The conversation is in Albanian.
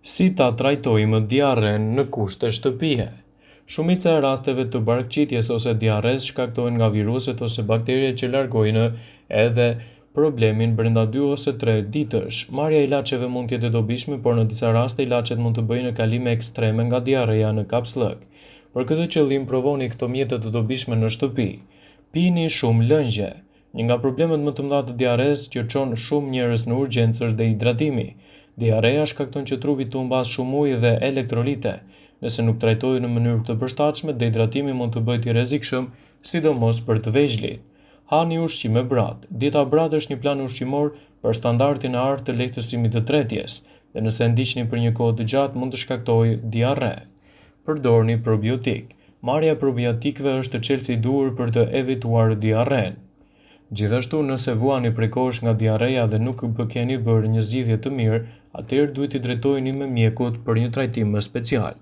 Si ta trajtojmë diarren në kushte shtëpie? Shumica e rasteve të barkëqitjes ose diarres shkaktohen nga viruset ose bakteriet që largojnë edhe problemin brenda 2 ose 3 ditësh. Marrja e ilaçeve mund të jetë e dobishme, por në disa raste ilaçet mund të bëjnë kalime ekstreme nga diarreja në kapslëk. Për këtë qëllim provoni këto mjete të dobishme në shtëpi. Pini shumë lëngje. Një nga problemet më të mëdha të diarres që çon shumë njerëz në urgjencë është dehidratimi. Diarreja shkakton që trupi të humbasë shumë ujë dhe elektrolite. Nëse nuk trajtohet në mënyrë të përshtatshme, dehidratimi mund të bëhet i rrezikshëm, sidomos për të vegjëlit. Hani ushqime bratë. Dieta bratë është një plan ushqimor për standardin e artë të lehtësimit të tretjes, dhe nëse ndiqni për një kohë të gjatë mund të shkaktojë diarre. Përdorni probiotik. Marrja e probiotikëve është çelësi i duhur për të evituar diarren. Gjithashtu, nëse vuani prekohesh nga diarreja dhe nuk keni bërë një zgjidhje të mirë, atëherë duhet t'i drejtoheni me mjekut për një trajtim më special.